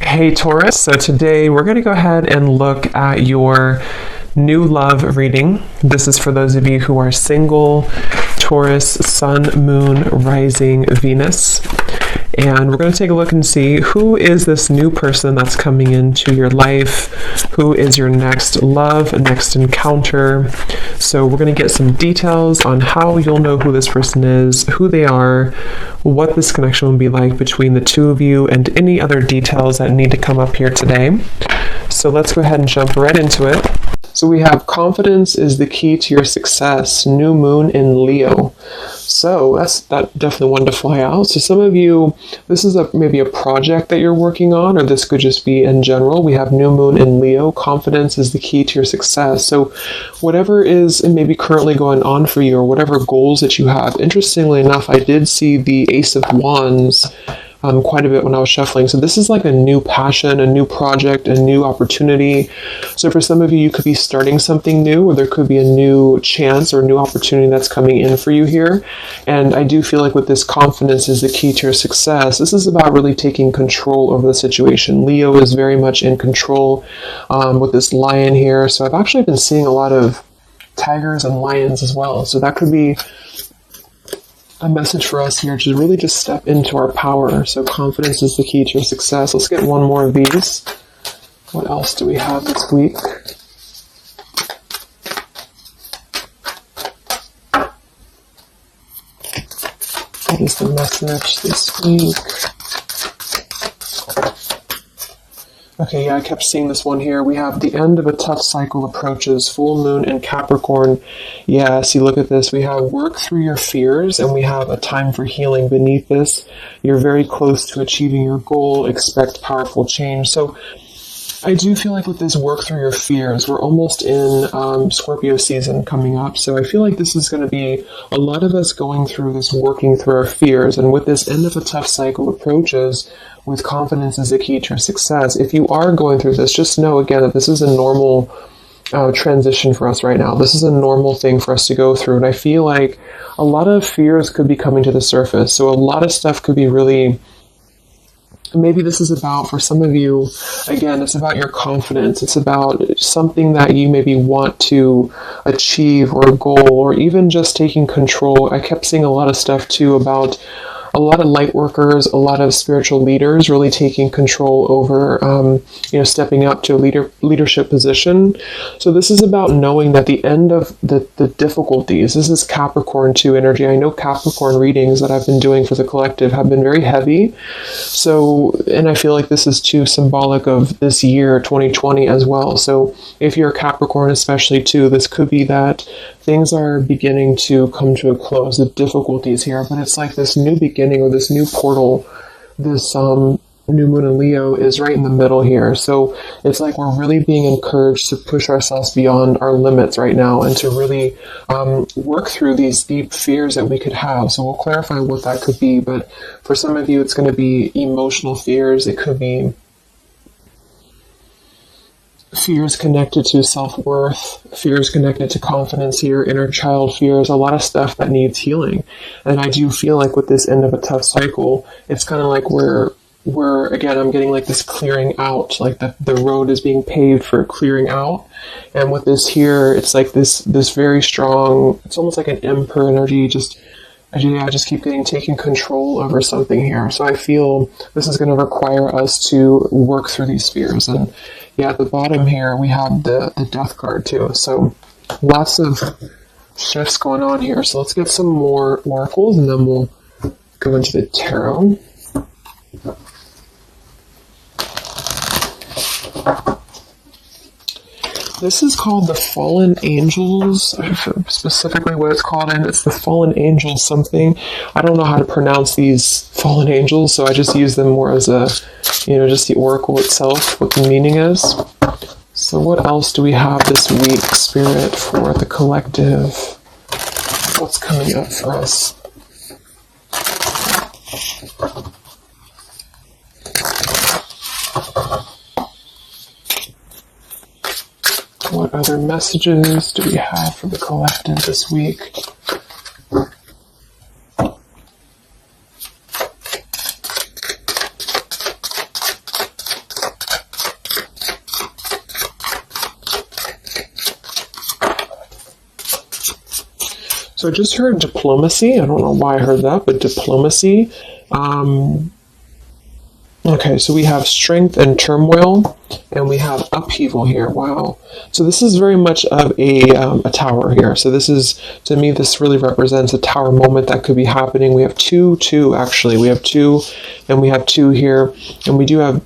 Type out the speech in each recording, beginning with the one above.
Hey Taurus, so today we're going to go ahead and look at your new love reading. This is for those of you who are single, Taurus, Sun, Moon, Rising, Venus. And we're going to take a look and see who is this new person that's coming into your life, who is your next love, next encounter. So we're going to get some details on how you'll know who this person is, who they are, what this connection will be like between the two of you, and any other details that need to come up here today. So let's go ahead and jump right into it. So we have confidence is the key to your success, new moon in Leo. So that's definitely one to fly out. So some of you, this is maybe a project that you're working on, or this could just be in general. We have new moon in Leo. Confidence is the key to your success. So whatever is maybe currently going on for you, or whatever goals that you have. Interestingly enough, I did see the Ace of Wands quite a bit when I was shuffling. So this is like a new passion, a new project, a new opportunity. So for some of you, you could be starting something new, or there could be a new chance or a new opportunity that's coming in for you here. And I do feel like with this confidence is the key to your success. This is about really taking control over the situation. Leo is very much in control with this lion here. So I've actually been seeing a lot of tigers and lions as well. So that could be a message for us here to really just step into our power. So confidence is the key to your success. Let's get one more of these. What else do we have this week? What is the message this week? Okay, yeah, I kept seeing this one here. We have the end of a tough cycle approaches, full moon in Capricorn. Yeah, see, look at this. We have work through your fears, and we have a time for healing beneath this. You're very close to achieving your goal. Expect powerful change. So I do feel like with this work through your fears, we're almost in Scorpio season coming up. So I feel like this is going to be a lot of us going through this, working through our fears. And with this end of a tough cycle approaches, with confidence is the key to your success. If you are going through this, just know again that this is a normal transition for us right now. This is a normal thing for us to go through. And I feel like a lot of fears could be coming to the surface. So a lot of stuff could be really, maybe this is about, for some of you, again, it's about your confidence. It's about something that you maybe want to achieve, or a goal, or even just taking control. I kept seeing a lot of stuff too about a lot of light workers, a lot of spiritual leaders really taking control over, stepping up to a leadership position. So this is about knowing that the end of the difficulties, this is Capricorn 2 energy. I know Capricorn readings that I've been doing for the collective have been very heavy. So, and I feel like this is too symbolic of this year, 2020 as well. So if you're a Capricorn especially too, this could be that things are beginning to come to a close, the difficulties here, but it's like this new beginning, or this new portal, this new moon in Leo is right in the middle here. So it's like we're really being encouraged to push ourselves beyond our limits right now, and to really work through these deep fears that we could have. So we'll clarify what that could be, but for some of you, it's going to be emotional fears. It could be fears connected to self-worth, fears connected to confidence here, inner child fears, a lot of stuff that needs healing. And I do feel like with this end of a tough cycle, it's kind of like we're again, I'm getting like this clearing out, like the road is being paved for clearing out. And with this here, it's like this very strong, it's almost like an emperor energy, I just keep taking control over something here. So I feel this is going to require us to work through these fears. And yeah, at the bottom here, we have the death card too. So lots of shifts going on here. So let's get some more oracles, and then we'll go into the tarot. This is called the Fallen Angels, specifically what it's called, and it's the Fallen Angels something. I don't know how to pronounce these Fallen Angels, so I just use them more as a, just the oracle itself, what the meaning is. So what else do we have this week, Spirit, for the collective? What's coming up for us? What other messages do we have for the collective this week? So I just heard diplomacy. I don't know why I heard that, but diplomacy. Okay, so we have strength and turmoil, and we have upheaval here. Wow. So this is very much of a tower here. So this is, to me, this really represents a tower moment that could be happening. We have two, actually. We have two, and we have two here, and we do have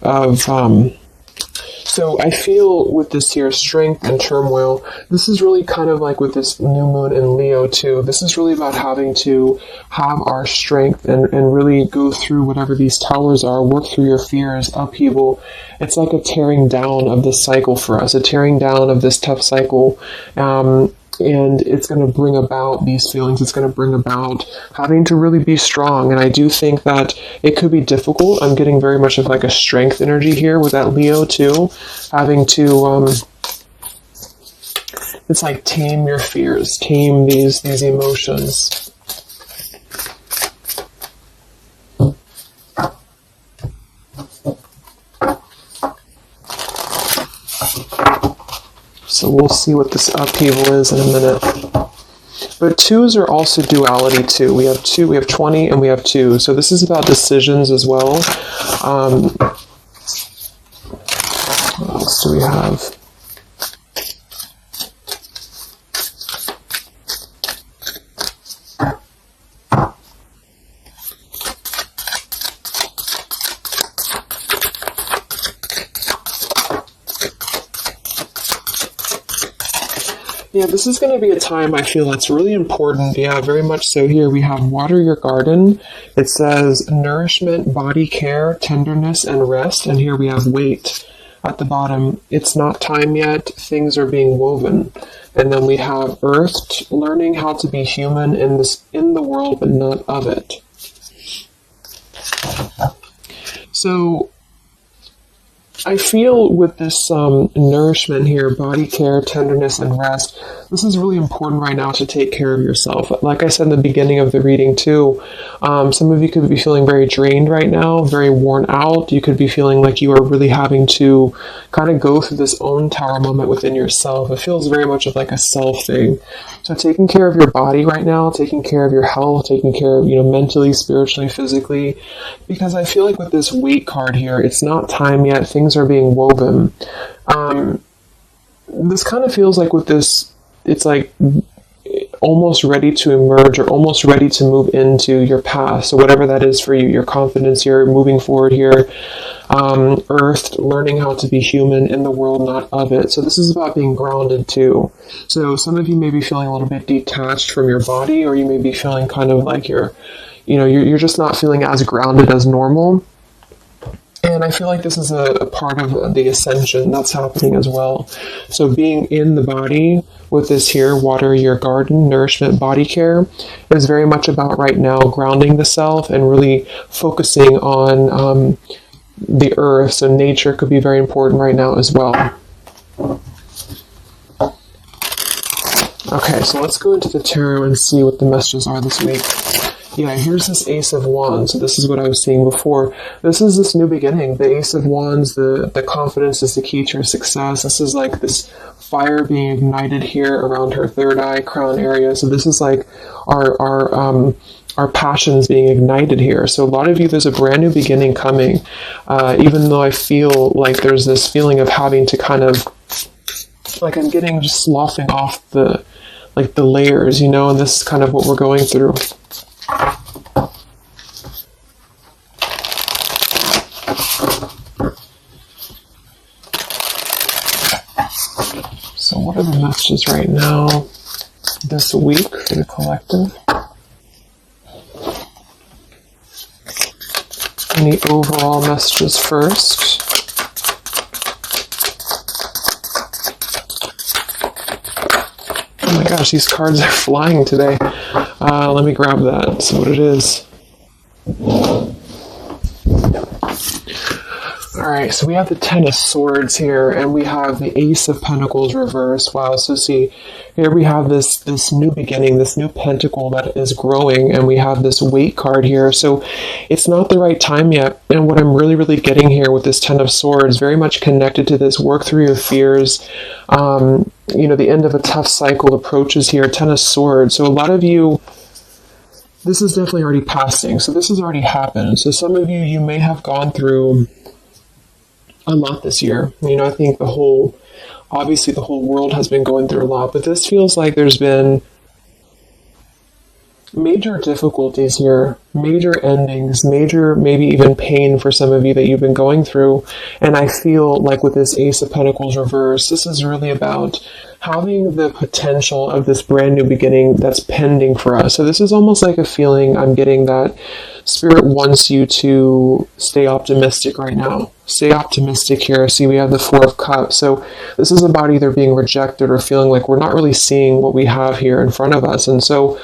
so I feel with this here, strength and turmoil, this is really kind of like with this new moon in Leo too. This is really about having to have our strength and really go through whatever these towers are, work through your fears, upheaval. It's like a tearing down of this cycle for us, a tearing down of this tough cycle. And it's going to bring about these feelings. It's going to bring about having to really be strong. And I do think that it could be difficult. I'm getting very much of like a strength energy here with that Leo too. Having to, it's like tame your fears, tame these emotions. So we'll see what this upheaval is in a minute. But twos are also duality too. We have 20, and we have 2. So this is about decisions as well. What else do we have? Yeah, this is going to be a time I feel that's really important. Yeah, very much so. Here we have water your garden. It says nourishment, body care, tenderness, and rest. And here we have wait at the bottom. It's not time yet. Things are being woven. And then we have earth, learning how to be human in the world, but not of it. So I feel with this nourishment here, body care, tenderness, and rest, this is really important right now to take care of yourself. Like I said in the beginning of the reading too, some of you could be feeling very drained right now, very worn out. You could be feeling like you are really having to kind of go through this own tower moment within yourself. It feels very much of like a self thing. So taking care of your body right now, taking care of your health, taking care of, mentally, spiritually, physically, because I feel like with this weight card here, it's not time yet. Things are being woven. This kind of feels like with this, it's like almost ready to emerge or almost ready to move into your path. So whatever that is for you, your confidence, you're moving forward here. Earth, learning how to be human in the world, not of it. So this is about being grounded too. So some of you may be feeling a little bit detached from your body, or you may be feeling kind of like you're just not feeling as grounded as normal. And I feel like this is a part of the ascension that's happening as well. So being in the body with this here, water your garden, nourishment, body care, is very much about right now grounding the self and really focusing on the earth. So nature could be very important right now as well. Okay, so let's go into the tarot and see what the messages are this week. Yeah, here's this Ace of Wands. So this is what I was seeing before. This is this new beginning. The Ace of Wands, the confidence is the key to your success. This is like this fire being ignited here around her third eye, crown area. So this is like our passions being ignited here. So a lot of you, there's a brand new beginning coming. Even though I feel like there's this feeling of having to kind of, like I'm getting just sloughing off the layers, and this is kind of what we're going through. So what are the messages right now this week for the collective? Any overall messages first? Oh my gosh, these cards are flying today. Let me grab that, see what it is. Alright, right, so we have the Ten of Swords here, and we have the Ace of Pentacles reversed. Wow, so see, here we have this new beginning, this new pentacle that is growing, and we have this Weight card here. So it's not the right time yet. And what I'm really, really getting here with this Ten of Swords, very much connected to this work through your fears. The end of a tough cycle approaches here, Ten of Swords. So a lot of you, this is definitely already passing. So this has already happened. So some of you may have gone through a lot this year. I think obviously the whole world has been going through a lot, but this feels like there's been major difficulties here, major endings, major maybe even pain for some of you that you've been going through. And I feel like with this Ace of Pentacles reverse, this is really about having the potential of this brand new beginning that's pending for us. So this is almost like a feeling I'm getting that Spirit wants you to stay optimistic right now. Stay optimistic here. See, we have the Four of Cups. So this is about either being rejected or feeling like we're not really seeing what we have here in front of us. And so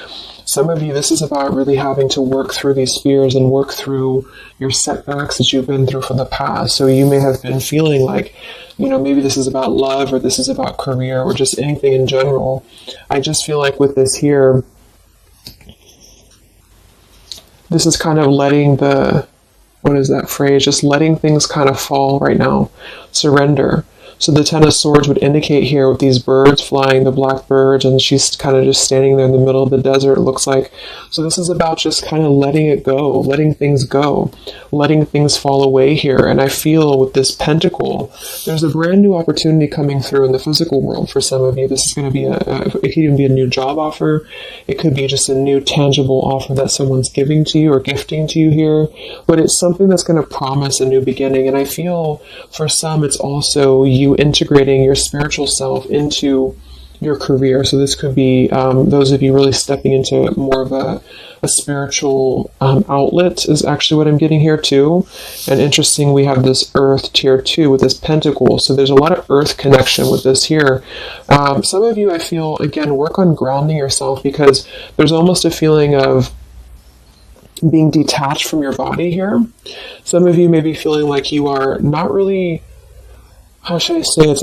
some of you, this is about really having to work through these fears and work through your setbacks that you've been through from the past. So you may have been feeling like, maybe this is about love, or this is about career, or just anything in general. I just feel like with this here, this is kind of letting what is that phrase? Just letting things kind of fall right now. Surrender. So the Ten of Swords would indicate here with these birds flying, the black birds, and she's kind of just standing there in the middle of the desert, it looks like. So this is about just kind of letting it go, letting things go, letting things fall away here. And I feel with this pentacle, there's a brand new opportunity coming through in the physical world for some of you. This is going to be it could even be a new job offer. It could be just a new tangible offer that someone's giving to you or gifting to you here. But it's something that's going to promise a new beginning. And I feel for some, it's also you integrating your spiritual self into your career. So this could be those of you really stepping into more of a spiritual outlet is actually what I'm getting here too. And interesting, we have this Earth tier 2 with this pentacle. So there's a lot of Earth connection with this here. Some of you, I feel, again, work on grounding yourself, because there's almost a feeling of being detached from your body here. Some of you may be feeling like you are not really, how should I say, it's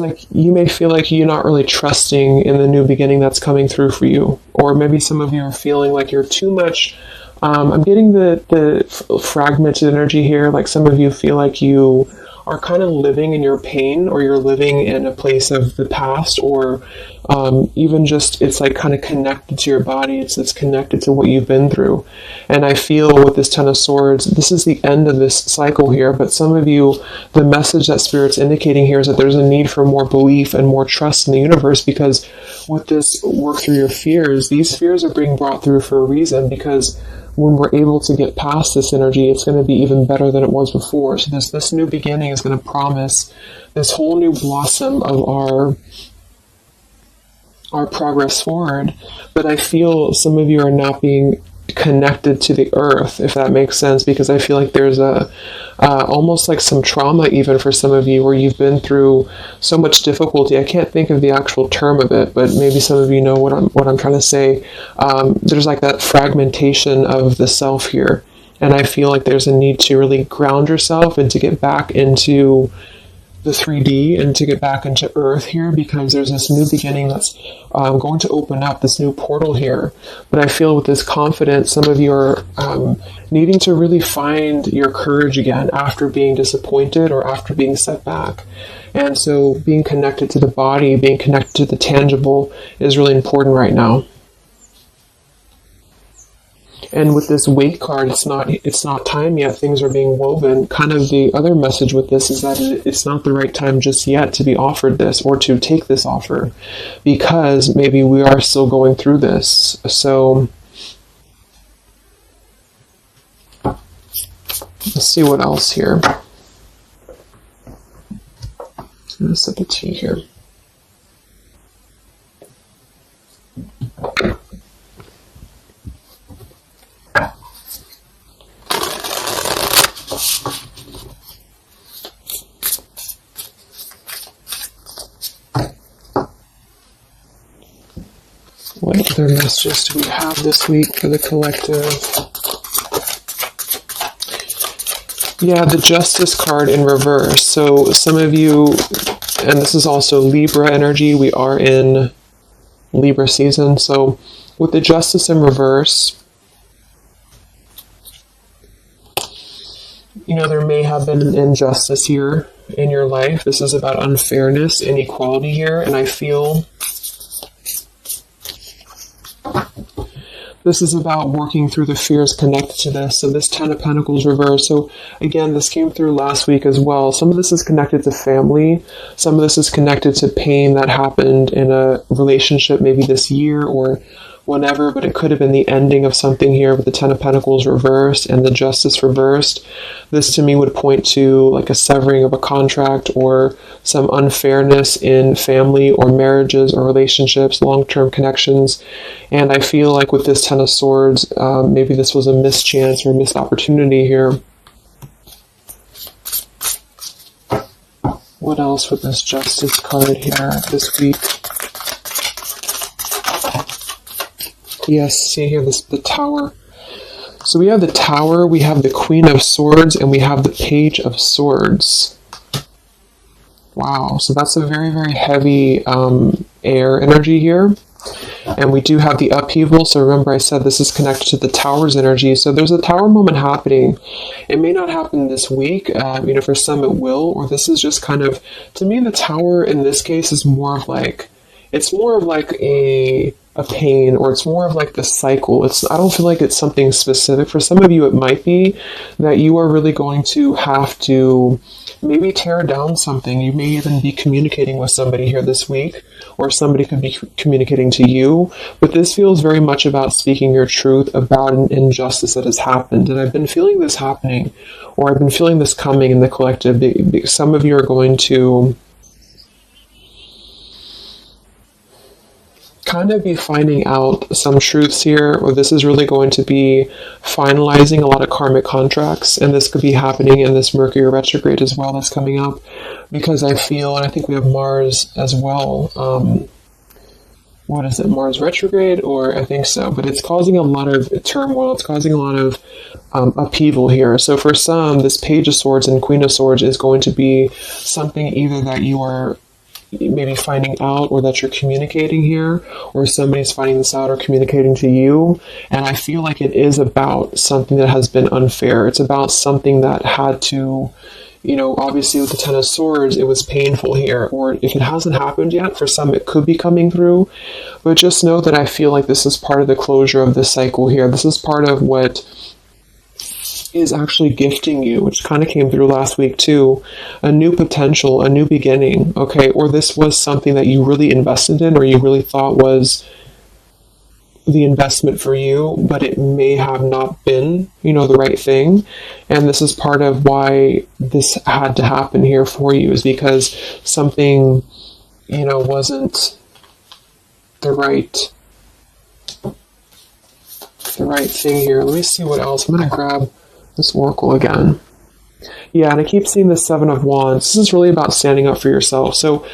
like you may feel like you're not really trusting in the new beginning that's coming through for you. Or maybe some of you are feeling like you're too much, I'm getting the fragmented energy here, like some of you feel like you are kind of living in your pain, or you're living in a place of the past, or even just it's like kind of connected to your body. It's connected to what you've been through. And I feel with this Ten of Swords, this is the end of this cycle here. But some of you, the message that Spirit's indicating here is that there's a need for more belief and more trust in the universe, because with this work through your fears, these fears are being brought through for a reason, because when we're able to get past this energy, it's going to be even better than it was before. So this new beginning is going to promise this whole new blossom of our progress forward. But I feel some of you are not being connected to the earth, if that makes sense, because I feel like there's almost like some trauma even for some of you, where you've been through so much difficulty. I can't think of the actual term of it, but maybe some of you know what I'm trying to say. There's like that fragmentation of the self here, and I feel like there's a need to really ground yourself and to get back into the 3D and to get back into Earth here, because there's this new beginning that's going to open up, this new portal here. But I feel with this confidence, some of you are needing to really find your courage again after being disappointed or after being set back. And so being connected to the body, being connected to the tangible is really important right now. And with this Weight card, it's not time yet. Things are being woven. Kind of the other message with this is that it's not the right time just yet to be offered this or to take this offer, because maybe we are still going through this. So let's see what else here. I'm going to set the tea here. What other messages do we have this week for the collective? Yeah, the Justice card in reverse. So some of you, and this is also Libra energy, we are in Libra season. So with the Justice in reverse, you know, there may have been an injustice here in your life. This is about unfairness, inequality here, and I feel this is about working through the fears connected to this. So this Ten of Pentacles reverse. So again, this came through last week as well. Some of this is connected to family. Some of this is connected to pain that happened in a relationship maybe this year or whenever, but it could have been the ending of something here with the Ten of Pentacles reversed and the Justice reversed. This to me would point to like a severing of a contract or some unfairness in family or marriages or relationships, long-term connections. And I feel like with this Ten of Swords, maybe this was a mischance or missed opportunity here. What else with this Justice card here this week? Yes, see here, the Tower. So we have the Tower, we have the Queen of Swords, and we have the Page of Swords. Wow, so that's a very, very heavy air energy here. And we do have the upheaval, so remember I said this is connected to the Tower's energy. So there's a Tower moment happening. It may not happen this week, you know, for some it will, or this is just kind of, to me the Tower in this case is more of like, it's more of like a pain, or it's more of like the cycle. I don't feel like it's something specific. For some of you, it might be that you are really going to have to maybe tear down something. You may even be communicating with somebody here this week, or somebody could be communicating to you. But this feels very much about speaking your truth about an injustice that has happened. And I've been feeling this happening, or I've been feeling this coming in the collective. Some of you are going to kind of be finding out some truths here, or this is really going to be finalizing a lot of karmic contracts, and this could be happening in this Mercury retrograde as well that's coming up, because I feel, and I think we have Mars as well, what is it, Mars retrograde, or I think so, but it's causing a lot of turmoil, it's causing a lot of upheaval here. So for some, this Page of Swords and Queen of Swords is going to be something either that you are maybe finding out, or that you're communicating here, or somebody's finding this out or communicating to you. And I feel like it is about something that has been unfair. It's about something that had to, you know, obviously with the Ten of Swords, it was painful here, or if it hasn't happened yet, for some it could be coming through. But just know that I feel like this is part of the closure of the cycle here. This is part of what is actually gifting you, which kind of came through last week too, a new potential, a new beginning, okay? Or this was something that you really invested in, or you really thought was the investment for you, but it may have not been, you know, the right thing. And this is part of why this had to happen here for you, is because something, you know, wasn't the right thing here. Let me see what else. I'm going to grab this oracle again. Yeah, and I keep seeing the Seven of Wands. This is really about standing up for yourself. So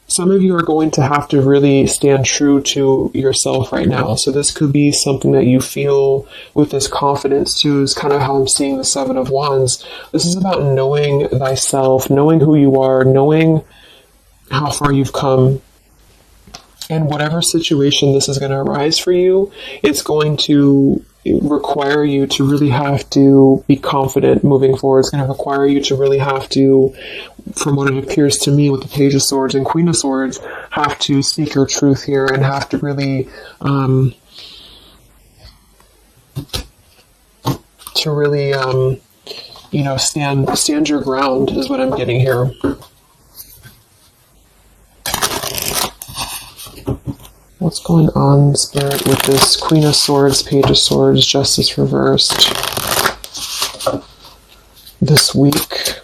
some of you are going to have to really stand true to yourself right now. So this could be something that you feel with this confidence too, is kind of how I'm seeing the Seven of Wands. This is about knowing thyself, knowing who you are, knowing how far you've come. And whatever situation this is going to arise for you, it's going to require you to really have to be confident moving forward. It's going to require you to really have to, from what it appears to me with the Page of Swords and Queen of Swords, have to speak your truth here and have to really you know, stand your ground is what I'm getting here. What's going on, Spirit, with this Queen of Swords, Page of Swords, Justice reversed this week?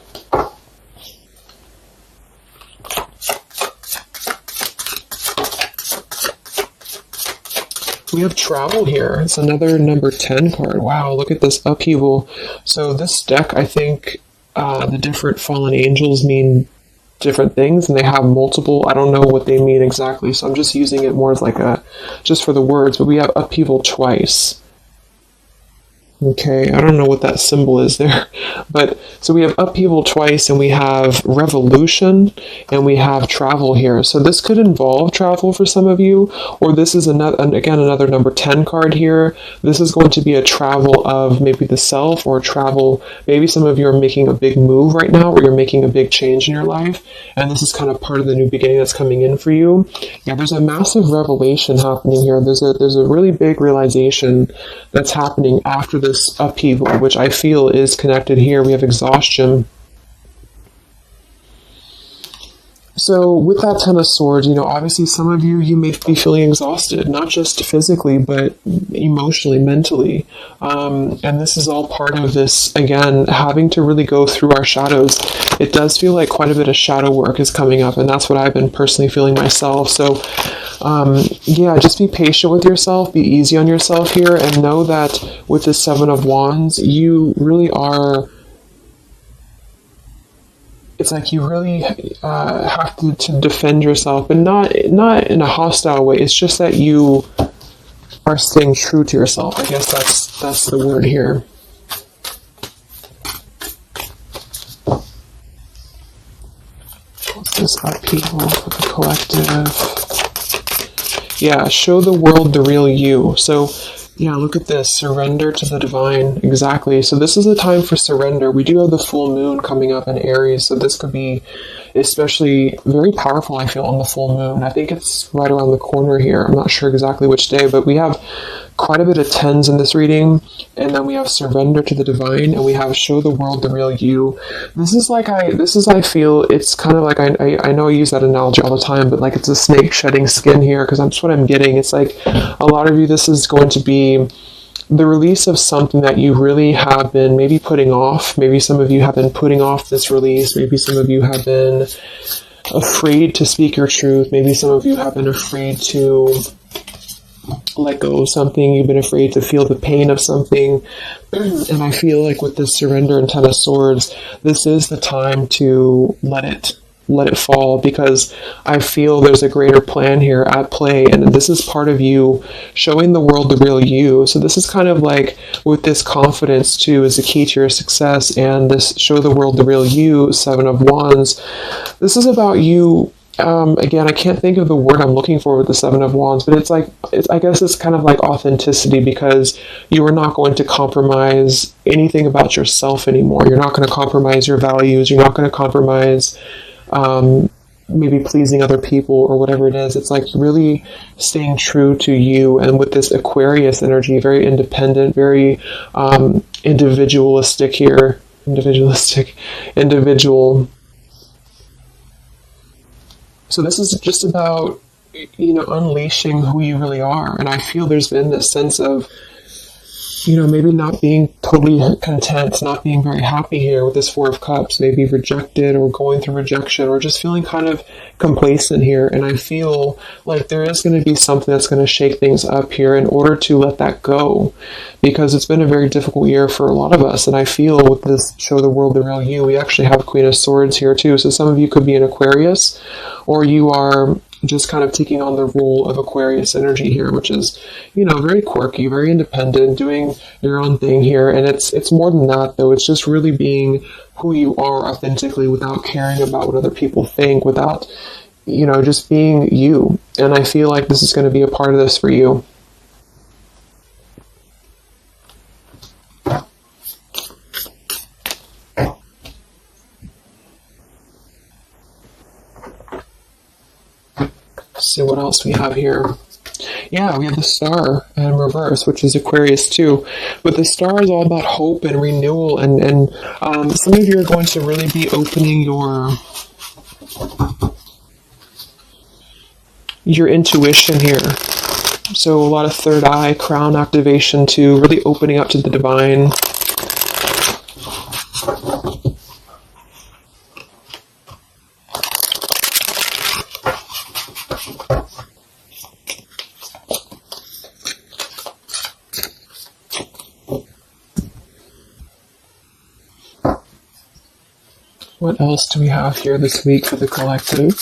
We have travel here. It's another number 10 card. Wow, look at this upheaval. So this deck, I think the different fallen angels mean different things, and they have multiple, I don't know what they mean exactly, so I'm just using it more as like just for the words, but we have upheaval twice. Okay, I don't know what that symbol is there, but so we have upheaval twice, and we have revolution, and we have travel here. So this could involve travel for some of you, or this is another number 10 card here. This is going to be a travel of maybe the self, or travel. Maybe some of you are making a big move right now, or you're making a big change in your life, and this is kind of part of the new beginning that's coming in for you. Yeah, there's a massive revelation happening here. There's a really big realization that's happening after this upheaval, which I feel is connected here. We have exhaustion. So with that Ten of Swords, obviously some of you may be feeling exhausted, not just physically, but emotionally, mentally. And this is all part of this, again, having to really go through our shadows. It does feel like quite a bit of shadow work is coming up, and that's what I've been personally feeling myself. So yeah, just be patient with yourself, be easy on yourself here, and know that with the Seven of Wands, you really are... It's like you really have to defend yourself, but not in a hostile way. It's just that you are staying true to yourself. I guess that's the word here. What's this upheaval for the collective? Yeah, show the world the real you. So yeah, look at this. Surrender to the divine. Exactly. So this is a time for surrender. We do have the full moon coming up in Aries, so this could be especially very powerful, I feel, on the full moon. I think it's right around the corner here. I'm not sure exactly which day, but we have quite a bit of tens in this reading, and then we have surrender to the divine, and we have show the world the real you. I feel it's kind of like, I know I use that analogy all the time, but like it's a snake shedding skin here, because that's what I'm getting. It's like a lot of you, this is going to be the release of something that you really have been maybe putting off. Maybe some of you have been putting off this release. Maybe some of you have been afraid to speak your truth. Maybe some of you have been afraid to let go of something. You've been afraid to feel the pain of something. And I feel like with this surrender and Ten of Swords, this is the time to let it fall, because I feel there's a greater plan here at play, and this is part of you showing the world the real you. So this is kind of like, with this confidence too is the key to your success, and this show the world the real you, Seven of Wands. This is about you. Again, I can't think of the word I'm looking for with the Seven of Wands, but I guess it's kind of like authenticity, because you are not going to compromise anything about yourself anymore. You're not going to compromise your values. You're not going to compromise maybe pleasing other people or whatever it is. It's like really staying true to you. And with this Aquarius energy, very independent, very individualistic here. Individual. So this is just about, unleashing who you really are. And I feel there's been this sense of, maybe not being totally content, not being very happy here with this Four of Cups, maybe rejected or going through rejection, or just feeling kind of complacent here. And I feel like there is going to be something that's going to shake things up here in order to let that go, because it's been a very difficult year for a lot of us. And I feel with this show the world the real you, we actually have Queen of Swords here too. So some of you could be an Aquarius, or you are just kind of taking on the role of Aquarius energy here, which is, very quirky, very independent, doing your own thing here. And it's more than that, though. It's just really being who you are authentically, without caring about what other people think, without, just being you. And I feel like this is going to be a part of this for you. See what else we have here. Yeah, we have the Star in reverse, which is Aquarius too. But the Star is all about hope and renewal, and some of you are going to really be opening your intuition here. So a lot of third eye, crown activation too, really opening up to the divine. What else do we have here this week for the collective?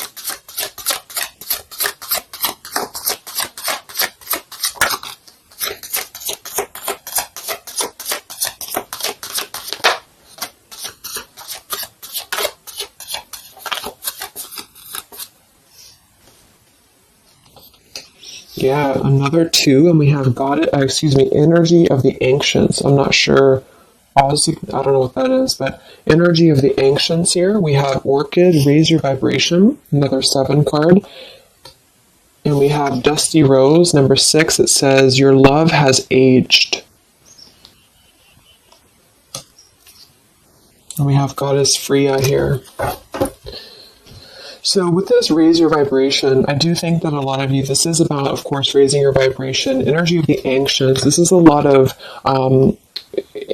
Yeah, another 2, and we have energy of the ancients. I'm not sure. I don't know what that is, but energy of the ancients here. We have Orchid, raise your vibration, another 7 card. And we have Dusty Rose, number 6. It says, your love has aged. And we have Goddess Freya here. So with this raise your vibration, I do think that a lot of you, this is about, of course, raising your vibration. Energy of the ancients. This is a lot of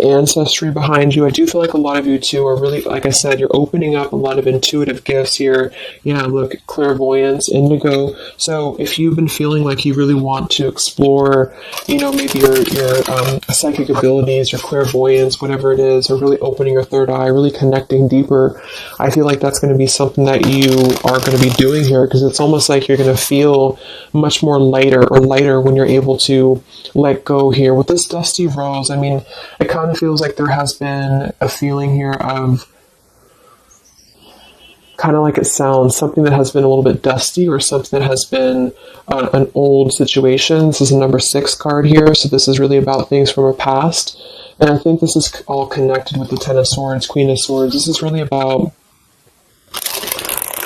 ancestry behind you. I do feel like a lot of you too are really, like I said, you're opening up a lot of intuitive gifts here. Yeah, look, clairvoyance, indigo. So if you've been feeling like you really want to explore, maybe your psychic abilities, your clairvoyance, whatever it is, or really opening your third eye, really connecting deeper, I feel like that's going to be something that you are going to be doing here, because it's almost like you're going to feel much more lighter when you're able to let go here. With this Dusty Rose, I mean, it kind of feels like there has been a feeling here of, kind of like it sounds, something that has been a little bit dusty, or something that has been an old situation. This is a number 6 card here, so this is really about things from our past. And I think this is all connected with the 10 of Swords, Queen of Swords. This is really about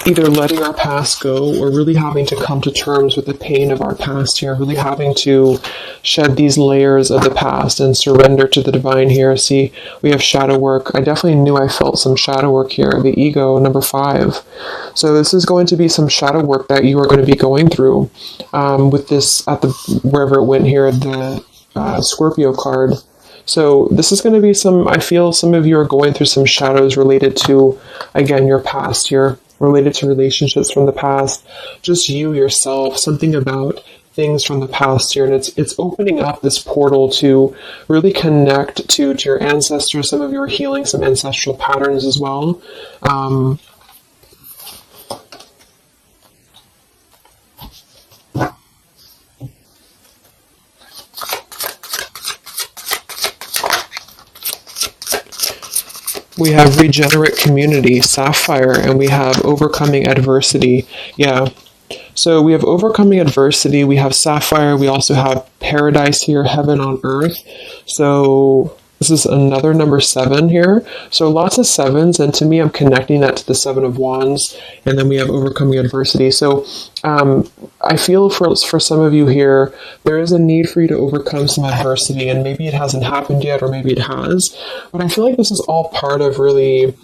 either letting our past go, or really having to come to terms with the pain of our past here, really having to shed these layers of the past and surrender to the divine here. See, we have shadow work. I definitely knew I felt some shadow work here. The ego, number 5. So this is going to be some shadow work that you are going to be going through with this, wherever it went here, the Scorpio card. So this is going to be I feel some of you are going through some shadows related to, again, your past here, related to relationships from the past, just you yourself, something about things from the past here. And it's opening up this portal to really connect to your ancestors. Some of you are healing some ancestral patterns as well. We have regenerate community, sapphire, and we have overcoming adversity. Yeah. So we have overcoming adversity. We have sapphire. We also have paradise here, heaven on earth. So this is another number 7 here. So lots of 7s, and to me, I'm connecting that to the 7 of Wands. And then we have overcoming adversity. So I feel for some of you here, there is a need for you to overcome some adversity, and maybe it hasn't happened yet, or maybe it has. But I feel like this is all part of really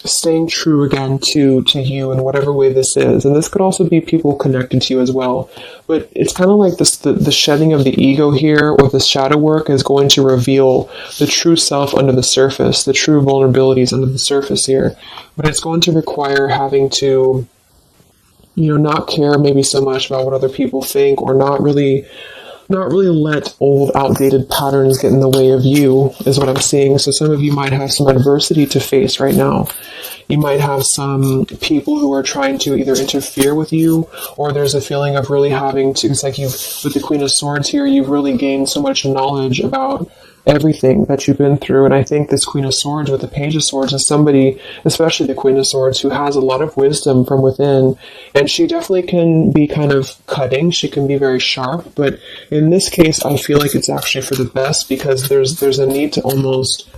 staying true again to you in whatever way this is. And this could also be people connected to you as well. But it's kind of like this, the shedding of the ego here, or the shadow work, is going to reveal the true self under the surface, the true vulnerabilities under the surface here. But it's going to require having to, not care maybe so much about what other people think, or not really let old, outdated patterns get in the way of you, is what I'm seeing. So some of you might have some adversity to face right now. You might have some people who are trying to either interfere with you, or there's a feeling of really having to, it's like with the Queen of Swords here, you've really gained so much knowledge about everything that you've been through. And I think this Queen of Swords with the Page of Swords is somebody, especially the Queen of Swords, who has a lot of wisdom from within. And she definitely can be kind of cutting. She can be very sharp. But in this case, I feel like it's actually for the best, because there's a need to almost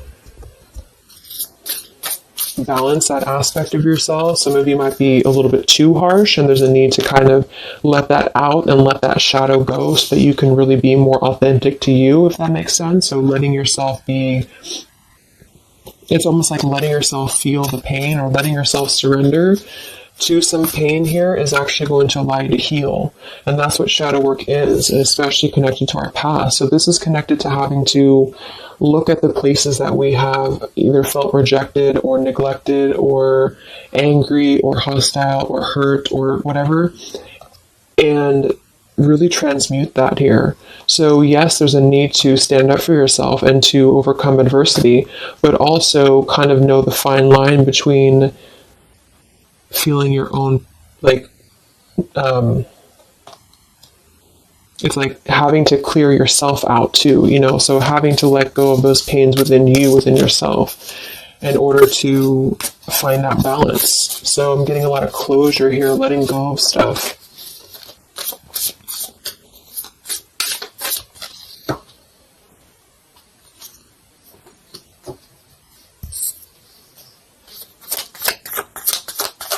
balance that aspect of yourself. Some of you might be a little bit too harsh, and there's a need to kind of let that out and let that shadow go, so that you can really be more authentic to you, if that makes sense. So letting yourself be, it's almost like letting yourself feel the pain, or letting yourself surrender to some pain here is actually going to allow you to heal. And that's what shadow work is, especially connected to our past. So this is connected to having to look at the places that we have either felt rejected or neglected or angry or hostile or hurt or whatever, and really transmute that here. So yes, there's a need to stand up for yourself and to overcome adversity, but also kind of know the fine line between feeling your own, like, it's like having to clear yourself out too, so having to let go of those pains within you, within yourself, in order to find that balance. So I'm getting a lot of closure here, letting go of stuff.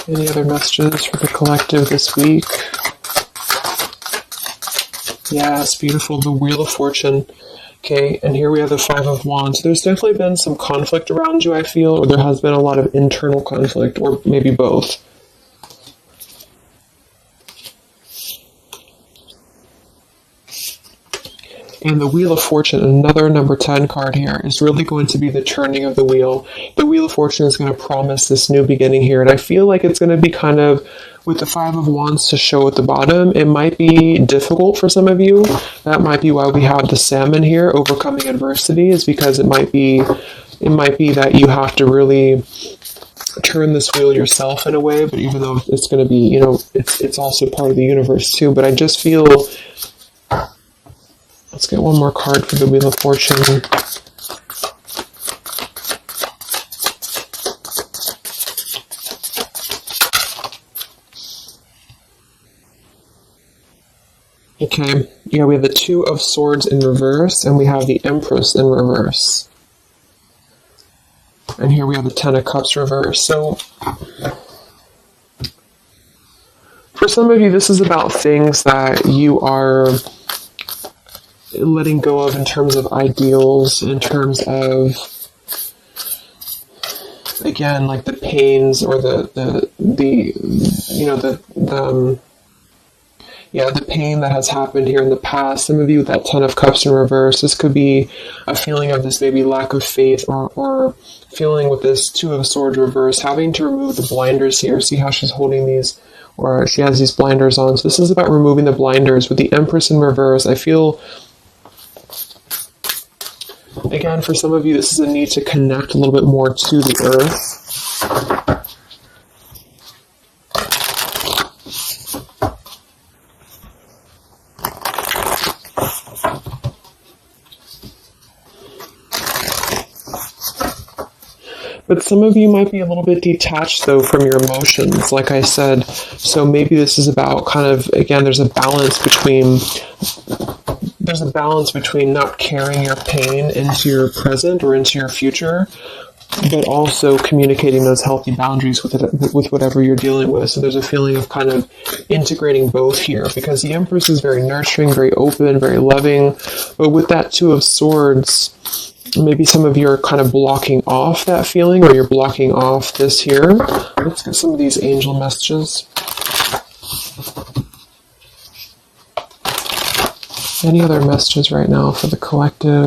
Any other messages for the collective this week? Yes, beautiful. The Wheel of Fortune. Okay, and here we have the Five of Wands. There's definitely been some conflict around you, I feel, or there has been a lot of internal conflict, or maybe both. And the Wheel of Fortune, another number 10 card here, is really going to be the turning of the wheel. The Wheel of Fortune is going to promise this new beginning here, and I feel like it's going to be kind of, with the Five of Wands to show at the bottom, it might be difficult for some of you. That might be why we have the Salmon here, overcoming adversity, is because it might be that you have to really turn this wheel yourself in a way, but even though it's going to be, you know, it's also part of the universe too, but I just feel... Let's get one more card for the Wheel of Fortune. Okay, yeah, we have the Two of Swords in reverse, and we have the Empress in reverse. And here we have the Ten of Cups reverse. So, for some of you, this is about things that you are letting go of in terms of ideals, in terms of, again, like the pains or the pain that has happened here in the past. Some of you with that Ten of Cups in reverse, this could be a feeling of this maybe lack of faith, or feeling with this Two of Swords reverse, having to remove the blinders here. See how she's holding these, or she has these blinders on. So this is about removing the blinders. With the Empress in reverse, I feel, again, for some of you, this is a need to connect a little bit more to the earth. But some of you might be a little bit detached, though, from your emotions, like I said. So maybe this is about kind of, again, there's a balance between not carrying your pain into your present or into your future, but also communicating those healthy boundaries with whatever you're dealing with. So there's a feeling of kind of integrating both here, because the Empress is very nurturing, very open, very loving. But with that Two of Swords, maybe some of you are kind of blocking off that feeling, or you're blocking off this here. Let's get some of these angel messages. Any other messages right now for the collective?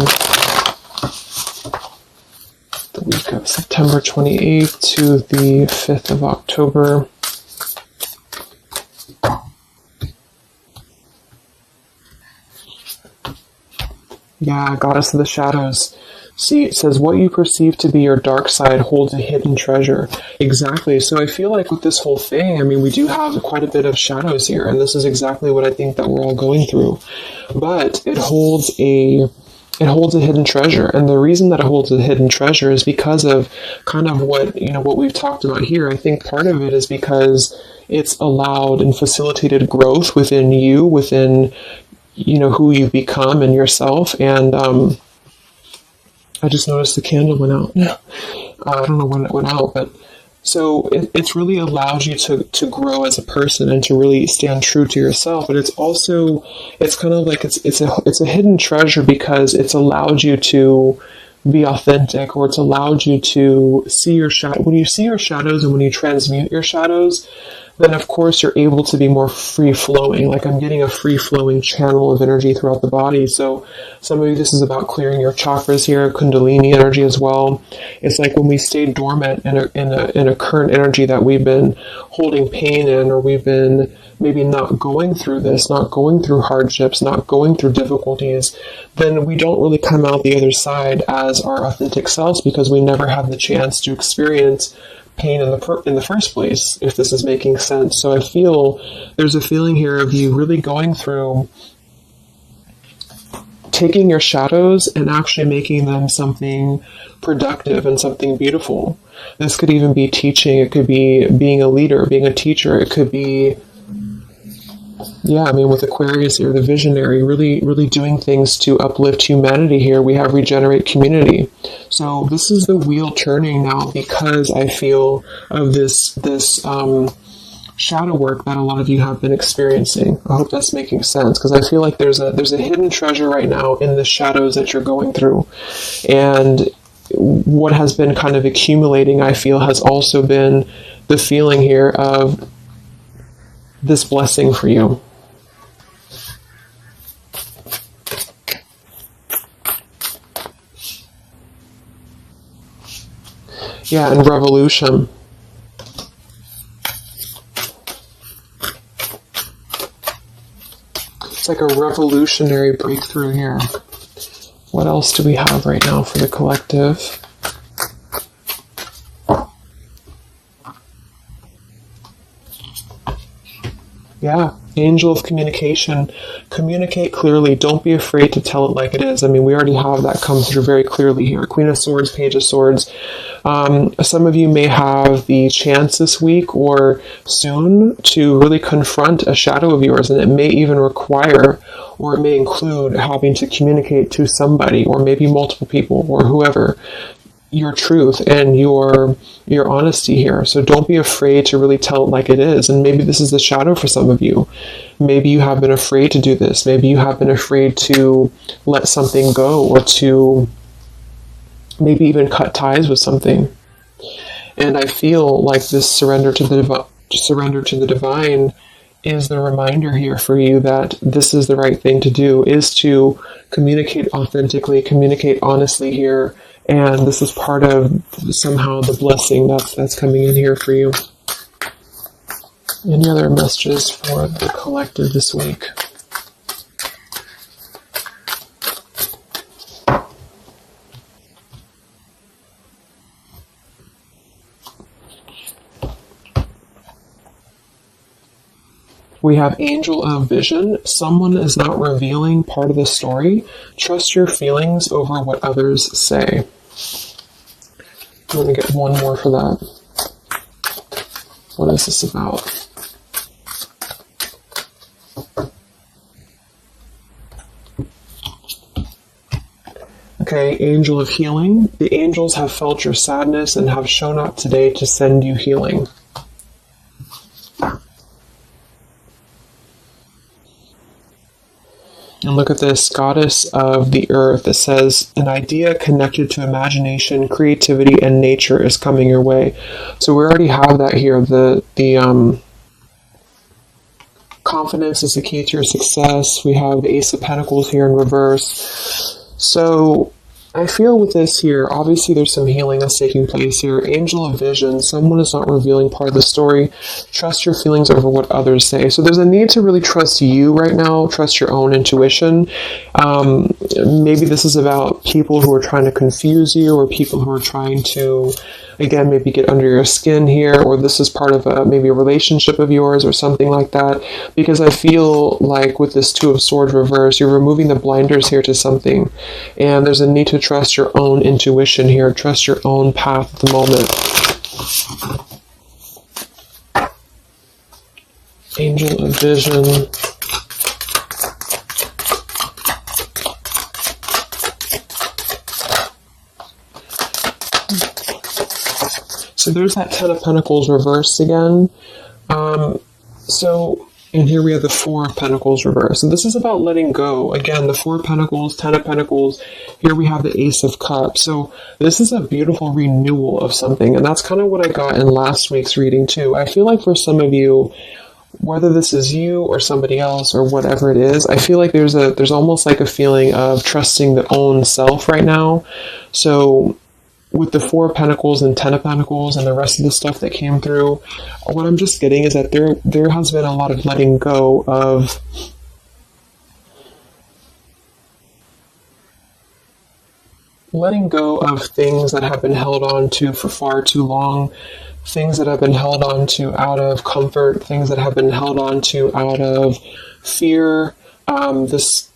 The week of September 28th to the 5th of October. Yeah, Goddess of the Shadows. See, it says, what you perceive to be your dark side holds a hidden treasure. Exactly. So I feel like with this whole thing, I mean, we do have quite a bit of shadows here, and this is exactly what I think that we're all going through. But it holds a hidden treasure, and the reason that it holds a hidden treasure is because of kind of what we've talked about here. I think part of it is because it's allowed and facilitated growth within you, within who you've become and yourself. And I just noticed the candle went out. I don't know when it went out, but so it's really allowed you to grow as a person and to really stand true to yourself. But it's kind of like it's a hidden treasure because it's allowed you to be authentic, or it's allowed you to see your shadow. When you see your shadows and when you transmute your shadows, then of course you're able to be more free-flowing. Like I'm getting a free-flowing channel of energy throughout the body. So some of you, this is about clearing your chakras here, Kundalini energy as well. It's like when we stay dormant in a current energy that we've been holding pain in, or we've been maybe not going through this, not going through hardships, not going through difficulties, then we don't really come out the other side as our authentic selves, because we never have the chance to experience pain in the first place, if this is making sense. So I feel there's a feeling here of you really going through taking your shadows and actually making them something productive and something beautiful. This could even be teaching. It could be being a leader, being a teacher. It could be, yeah, I mean, with Aquarius here, the visionary, really doing things to uplift humanity here. We have regenerate community. So this is the wheel turning now, because I feel of this shadow work that a lot of you have been experiencing. I hope that's making sense, because I feel like there's a hidden treasure right now in the shadows that you're going through. And what has been kind of accumulating, I feel, has also been the feeling here of this blessing for you. Yeah, and revolution. It's like a revolutionary breakthrough here. What else do we have right now for the collective? Yeah, angel of communication. Communicate clearly. Don't be afraid to tell it like it is. I mean, we already have that come through very clearly here. Queen of Swords, Page of Swords. Some of you may have the chance this week or soon to really confront a shadow of yours, and it may even require, or it may include, having to communicate to somebody, or maybe multiple people, or whoever, your truth and your honesty here. So don't be afraid to really tell it like it is. And maybe this is the shadow for some of you. Maybe you have been afraid to do this. Maybe you have been afraid to let something go, or to maybe even cut ties with something. And I feel like this surrender to the divine is the reminder here for you that this is the right thing to do, is to communicate authentically, communicate honestly here. And this is part of somehow the blessing that's coming in here for you. Any other messages for the collective this week? We have Angel of Vision. Someone is not revealing part of the story. Trust your feelings over what others say. I'm going to get one more for that. What is this about? Okay, Angel of Healing. The angels have felt your sadness and have shown up today to send you healing. And look at this, Goddess of the Earth. It says, an idea connected to imagination, creativity, and nature is coming your way. So we already have that here. The confidence is the key to your success. We have the Ace of Pentacles here in reverse. So I feel with this here, obviously there's some healing that's taking place here. Angel of Vision, someone is not revealing part of the story. Trust your feelings over what others say. So there's a need to really trust you right now, trust your own intuition. Maybe this is about people who are trying to confuse you, or people who are trying to, again, maybe get under your skin here, or this is part of maybe a relationship of yours or something like that. Because I feel like with this Two of Swords reverse, you're removing the blinders here to something. And there's a need to trust your own intuition here, trust your own path at the moment. Angel of Vision. So there's that Ten of Pentacles reversed again. And here we have the Four of Pentacles reversed. So this is about letting go. Again, the Four of Pentacles, Ten of Pentacles. Here we have the Ace of Cups. So this is a beautiful renewal of something. And that's kind of what I got in last week's reading too. I feel like for some of you, whether this is you or somebody else or whatever it is, I feel like there's almost like a feeling of trusting the own self right now. So with the Four of Pentacles and Ten of Pentacles and the rest of the stuff that came through, what I'm just getting is that there has been a lot of letting go of things that have been held on to for far too long, things that have been held on to out of comfort, things that have been held on to out of fear, This,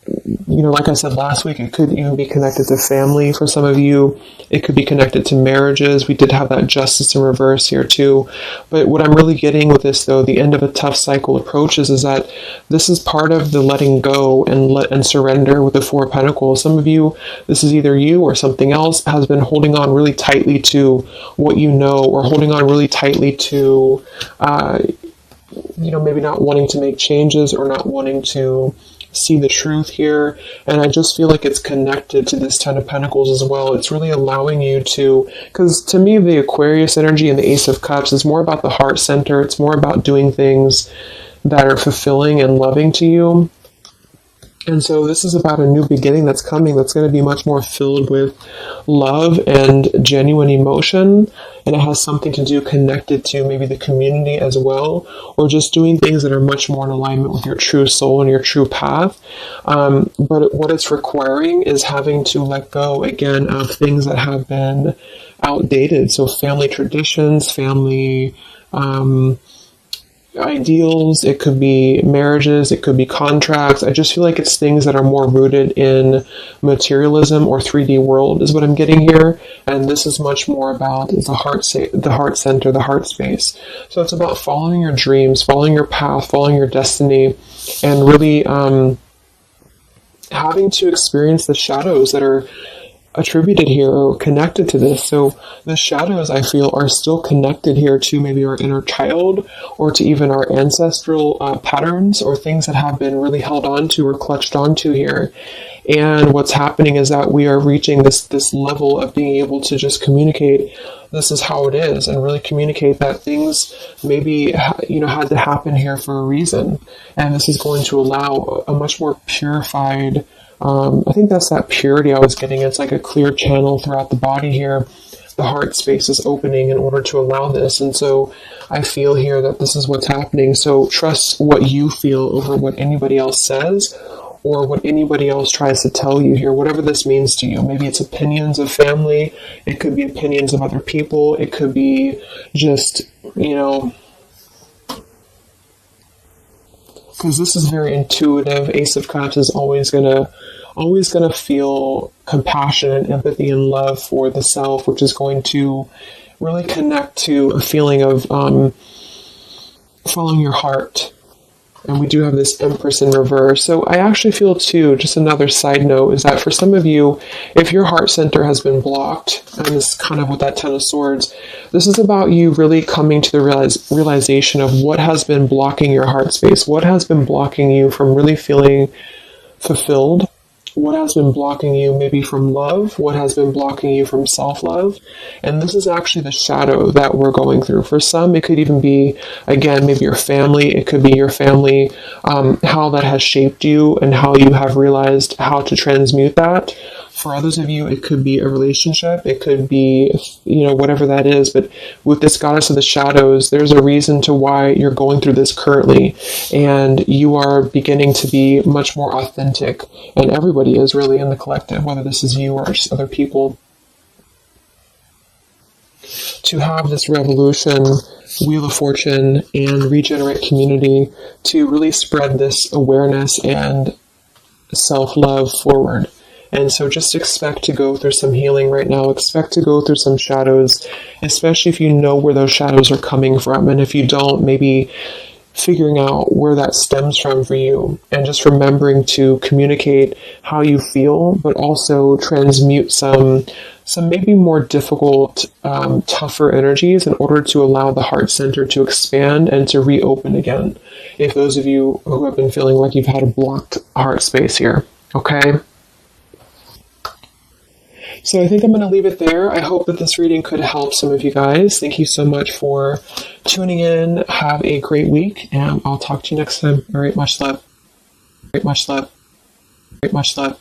like I said last week, it could even be connected to family for some of you. It could be connected to marriages. We did have that justice in reverse here too. But what I'm really getting with this, though, the end of a tough cycle approaches, is that this is part of the letting go and surrender with the Four of Pentacles. Some of you, this is either you or something else, has been holding on really tightly to what you know, or holding on really tightly to, maybe not wanting to make changes or not wanting to see the truth here. And I just feel like it's connected to this Ten of Pentacles as well. It's really allowing you to, because to me, the Aquarius energy and the Ace of Cups is more about the heart center. It's more about doing things that are fulfilling and loving to you. And so this is about a new beginning that's coming, that's going to be much more filled with love and genuine emotion. And it has something to do connected to maybe the community as well, or just doing things that are much more in alignment with your true soul and your true path. But what it's requiring is having to let go, again, of things that have been outdated. So family traditions, family ideals, it could be marriages, it could be contracts. I just feel like it's things that are more rooted in materialism or 3D world is what I'm getting here. And this is much more about the heart center, the heart space. So it's about following your dreams, following your path, following your destiny, and really having to experience the shadows that are attributed here or connected to this. So the shadows, I feel, are still connected here to maybe our inner child, or to even our ancestral patterns, or things that have been really held on to or clutched onto here. And what's happening is that we are reaching this level of being able to just communicate, this is how it is, and really communicate that things maybe had to happen here for a reason. And this is going to allow a much more purified, I think that's that purity I was getting. It's like a clear channel throughout the body here. The heart space is opening in order to allow this. And so I feel here that this is what's happening. So trust what you feel over what anybody else says, or what anybody else tries to tell you here, whatever this means to you. Maybe it's opinions of family. It could be opinions of other people. It could be just, because this is very intuitive. Ace of Cups is always gonna feel compassion and empathy and love for the self, which is going to really connect to a feeling of following your heart. And we do have this Empress in reverse. So I actually feel too, just another side note, is that for some of you, if your heart center has been blocked, and this is kind of with that Ten of Swords, this is about you really coming to the realization of what has been blocking your heart space, what has been blocking you from really feeling fulfilled, what has been blocking you maybe from love, what has been blocking you from self-love. And this is actually the shadow that we're going through. For some, it could even be, again, maybe your family. It could be your family, how that has shaped you and how you have realized how to transmute that. For others of you, it could be a relationship. It could be, whatever that is. But with this Goddess of the Shadows, there's a reason to why you're going through this currently. And you are beginning to be much more authentic. And everybody is really in the collective, whether this is you or other people. To have this revolution, Wheel of Fortune, and Regenerate Community to really spread this awareness and self-love forward. And so just expect to go through some healing right now. Expect to go through some shadows, especially if you know where those shadows are coming from. And if you don't, maybe figuring out where that stems from for you. And just remembering to communicate how you feel, but also transmute some maybe more difficult, tougher energies in order to allow the heart center to expand and to reopen again. If those of you who have been feeling like you've had a blocked heart space here, okay? So I think I'm going to leave it there. I hope that this reading could help some of you guys. Thank you so much for tuning in. Have a great week, and I'll talk to you next time. All right, much love. Much love. Much love.